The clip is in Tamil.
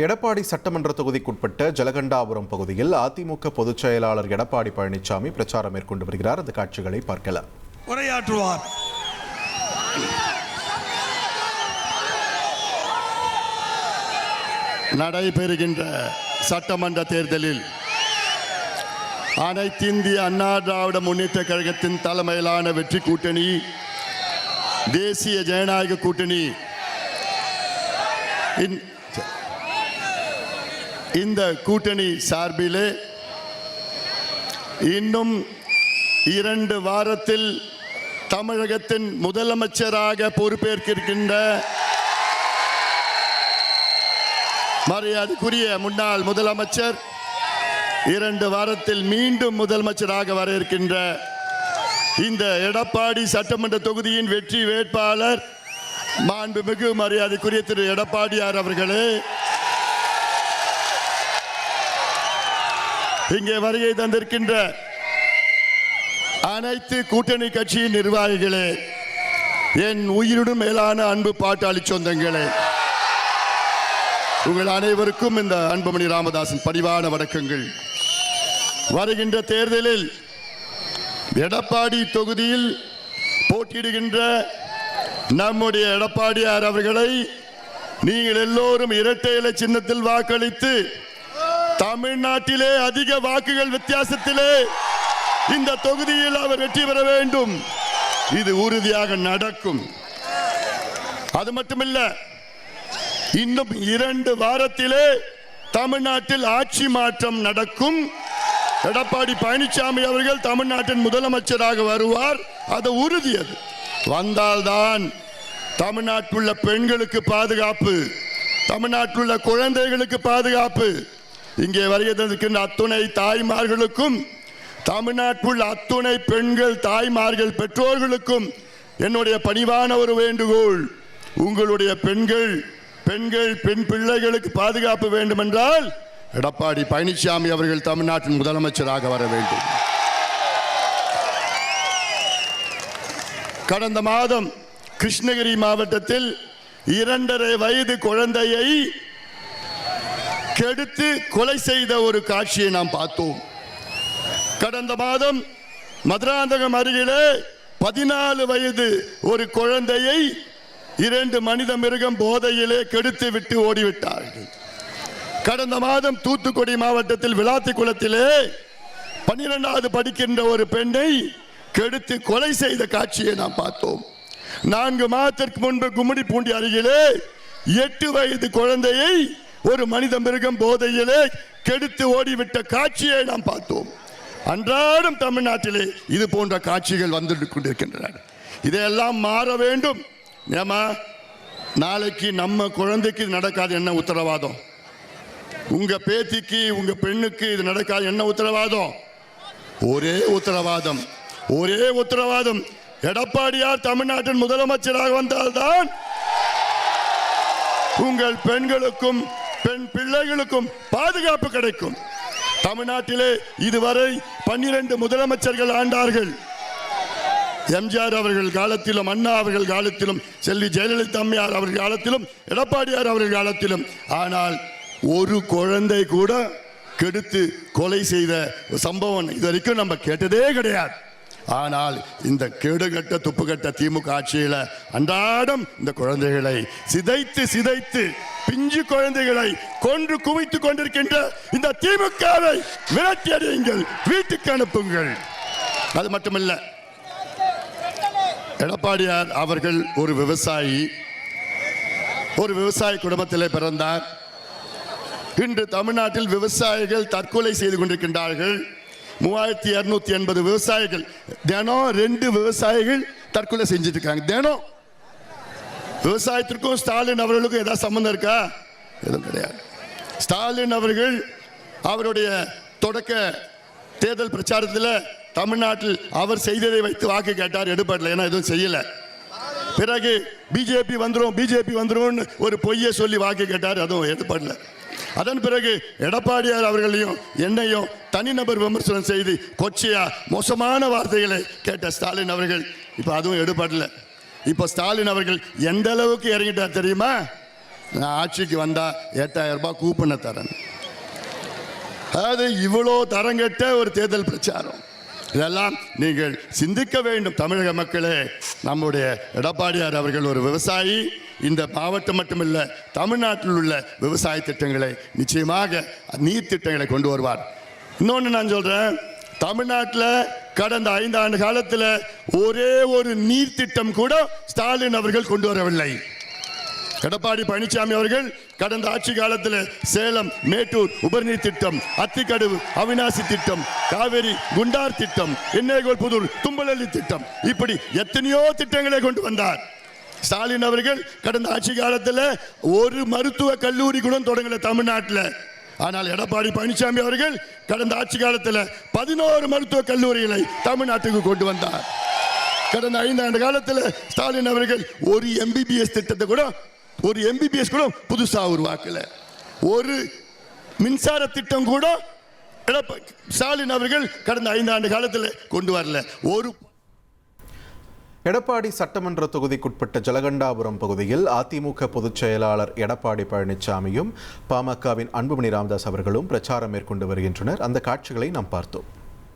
எடப்பாடி சட்டமன்ற தொகுதிக்குட்பட்ட ஜலகண்டாபுரம் பகுதியில் அதிமுக பொதுச் செயலாளர் எடப்பாடி பழனிசாமி பிரச்சாரம் மேற்கொண்டு வருகிறார். அந்த காட்சிகளை பார்க்கலாம். உரையாற்றுவார். நடைபெறுகின்ற சட்டமன்ற தேர்தலில் அனைத்திந்திய அண்ணா திராவிட முன்னேற்ற கழகத்தின் தலைமையிலான வெற்றி கூட்டணி, தேசிய ஜனநாயக கூட்டணி இந்த கூட்டணி சார்பிலே இன்னும் 2 வாரத்தில் தமிழகத்தின் முதலமைச்சராக பொறுப்பேற்கின்ற மரியாதைக்குரிய முன்னாள் முதலமைச்சர் 2 வாரத்தில் மீண்டும் முதலமைச்சராக வர இருக்கின்ற இந்த எடப்பாடி சட்டமன்ற தொகுதியின் வெற்றி வேட்பாளர் மாண்புமிகு மரியாதைக்குரிய திரு எடப்பாடியார் அவர்களே, இங்கே வருகை தந்திருக்கின்ற அனைத்து கூட்டணி கட்சியின் நிர்வாகிகளே, என் உயிருடன் மேலான அன்பு பாட்டாளி சொந்தங்களே, உங்கள் அனைவருக்கும் இந்த அன்புமணி ராமதாசின் பணிவான வணக்கங்கள். வருகின்ற தேர்தலில் எடப்பாடி தொகுதியில் போட்டியிடுகின்ற நம்முடைய எடப்பாடியார் அவர்களை நீங்கள் எல்லோரும் இரட்டை இலை சின்னத்தில் வாக்களித்து தமிழ்நாட்டிலே அதிக வாக்குகள் வித்தியாசத்திலே இந்த தொகுதியில் அவர் வெற்றி பெற வேண்டும். இது உறுதியாக நடக்கும். அது மட்டுமல்ல, இன்னும் 2 வாரத்திலே தமிழ்நாட்டில் ஆட்சி மாற்றம் நடக்கும். எடப்பாடி பழனிசாமி அவர்கள் தமிழ்நாட்டின் முதலமைச்சராக வருவார். அது உறுதி. அது வந்தால்தான் தமிழ்நாட்டிலுள்ள பெண்களுக்கு பாதுகாப்பு, தமிழ்நாட்டிலுள்ள குழந்தைகளுக்கு பாதுகாப்பு. இங்கே வருகை தந்திருக்கின்ற அத்துணை தாய்மார்களுக்கும், தமிழ்நாட்டில் அத்துணை பெண்கள் தாய்மார்கள் பெற்றோர்களுக்கும் என்னுடைய பணிவான ஒரு வேண்டுகோள். உங்களுடைய பெண் பிள்ளைகளுக்கு பாதுகாப்பு வேண்டும் என்றால் எடப்பாடி பழனிசாமி அவர்கள் தமிழ்நாட்டின் முதலமைச்சராக வர வேண்டும். கடந்த மாதம் கிருஷ்ணகிரி மாவட்டத்தில் 2.5 வயது குழந்தையை கெடுத்து கொலை செய்த ஒரு காட்சியை நாம் பார்த்தோம். கடந்த மாதம் மதுராந்தகம் அருகிலே 14 வயது ஒரு குழந்தையை 2 மனித மிருகம் போதையிலே கெடுத்து விட்டு ஓடிவிட்டார்கள். கடந்த மாதம் தூத்துக்குடி மாவட்டத்தில் விளாத்திக்குளத்திலே 12வது படிக்கின்ற ஒரு பெண்ணை கெடுத்து கொலை செய்த காட்சியை நாம் பார்த்தோம். 4 மாதத்திற்கு முன்பு கும்மிடிப்பூண்டி அருகிலே 8 வயது குழந்தையை ஒரு மனித மிருகம் போதையிலே கெடுத்து ஓடிவிட்ட காட்சியை நாம் பார்த்தோம். அன்றாடம் தமிழ்நாட்டிலே இது போன்ற காட்சிகள் வந்து கொண்டிருக்கின்றன. இதையெல்லாம் மாற வேண்டும். ஏமா, நாளைக்கு நம்ம குழந்தைக்கு இது நடக்காது என்ன உத்தரவாதம்? உங்க பேத்திக்கு, உங்க பெண்ணுக்கு இது நடக்காது என்ன உத்தரவாதம்? ஒரே உத்தரவாதம். எடப்பாடியார் தமிழ்நாட்டின் முதலமைச்சராக வந்தால்தான் உங்கள் பெண்களுக்கும் பெண் பிள்ளைகளுக்கும் பாதுகாப்பு கிடைக்கும். தமிழ்நாட்டிலே இதுவரை 12 முதலமைச்சர்கள் ஆண்டார்கள். எம்ஜிஆர் அவர்கள் காலத்திலும், அண்ணா அவர்கள் காலத்திலும், செல்வி ஜெயலலிதா அம்மையார் அவர்கள் காலத்திலும், எடப்பாடியார் அவர்கள் காலத்திலும். ஆனால் ஒரு குழந்தை கூட கெடுத்து கொலை செய்த சம்பவம் இதுவரைக்கும் நம்ம கேட்டதே கிடையாது. ஆனால் இந்த கேடுகட்ட துப்புக்கட்ட திமுக ஆட்சியில அன்றாடம் இந்த குழந்தைகளை சிதைத்து பிஞ்சு குழந்தைகளை கொன்று குவித்துக் கொண்டிருக்கின்ற இந்த திமுகவை விரட்டி அடியுங்கள், வீட்டுக்கு அனுப்புங்கள். அது மட்டுமல்ல, எடப்பாடியார் அவர்கள் ஒரு விவசாயி குடும்பத்திலே பிறந்தார். இன்று தமிழ்நாட்டில் விவசாயிகள் தற்கொலை செய்து கொண்டிருக்கின்றார்கள். 3280 விவசாயிகள் தினம் 2 விவசாயிகள் தற்கொலை செஞ்சுட்டு இருக்காங்க. தினம் விவசாயத்திற்கும் ஸ்டாலின் அவர்களுக்கும் ஏதாவது சம்பந்தம் இருக்கா? எதுவும் கிடையாது. ஸ்டாலின் அவர்கள் அவருடைய தொடக்க தேர்தல் பிரச்சாரத்தில் தமிழ்நாட்டில் அவர் செய்ததை வைத்து வாக்கு கேட்டார். எடுபடல, ஏன்னா எதுவும் செய்யல. பிறகு பிஜேபி வந்துரும் ஒரு பொய்யை சொல்லி வாக்கு கேட்டார். அதுவும் எடுபடல. அதன் பிறகு எடப்பாடியார் அவர்களையும் என்னையும் தனிநபர் விமர்சனம் செய்து கொச்சையா மோசமான வார்த்தைகளை கேட்ட ஸ்டாலின் அவர்கள் இப்ப அதுவும் எடுபடல. இப்ப ஸ்டாலின் அவர்கள் எந்த அளவுக்கு இறங்கிட்டார் தெரியுமா? நான் ஆட்சிக்கு வந்தா 8000 ரூபாய் கூப்பனை தரேன். அதாவது இவ்வளோ தரங்கெட்ட ஒரு தேர்தல் பிரச்சாரம். இதெல்லாம் நீங்கள் சிந்திக்க வேண்டும் தமிழக மக்களே. நம்முடைய எடப்பாடியார் அவர்கள் ஒரு விவசாயி. இந்த மாவட்டம் மட்டுமல்ல, தமிழ்நாட்டில் உள்ள விவசாய திட்டங்களை நிச்சயமாக நீர் திட்டங்களை கொண்டு வருவார். இன்னொன்று நான் சொல்றேன், தமிழ்நாட்டில் கடந்த 5 ஆண்டு காலத்தில் ஒரே ஒரு நீர் திட்டம் கூட ஸ்டாலின் அவர்கள் கொண்டு வரவில்லை. எடப்பாடி பழனிசாமி அவர்கள் கடந்த ஆட்சி காலத்தில் சேலம் மேட்டூர் உபரிநீர் திட்டம், அத்திக்கடவு அவிநாசி திட்டம், காவேரி குண்டார் திட்டம், எண்ணேகோல் புதூர் தும்பலள்ளி திட்டம், இப்படி எத்தனையோ திட்டங்களை கொண்டு வந்தார். ஸ்டாலின் அவர்கள் கடந்த ஆட்சி காலத்தில் ஒரு மருத்துவ கல்லூரி கூட தொடங்கல தமிழ்நாட்டில். ஆனால் எடப்பாடி பழனிசாமி அவர்கள் கடந்த ஆட்சி காலத்தில் 11 மருத்துவ கல்லூரிகளை தமிழ்நாட்டுக்கு கொண்டு வந்தார். கடந்த 5 ஆண்டு காலத்தில் ஸ்டாலின் அவர்கள் ஒரு MBBS திட்டத்தை கூட புதுசா உருவாக்கல. ஒரு மின்சார திட்டம் கூட ஸ்டாலின் அவர்கள் கடந்த 5 ஆண்டு காலத்தில் கொண்டு வரல. எடப்பாடி சட்டமன்ற தொகுதிக்குட்பட்ட ஜலகண்டாபுரம் பகுதியில் அதிமுக பொதுச் செயலாளர் எடப்பாடி பழனிசாமியும் பாமகவின் அன்புமணி ராமதாஸ் அவர்களும் பிரச்சாரம் மேற்கொண்டு வருகின்றனர். அந்த காட்சிகளை நாம் பார்த்தோம்.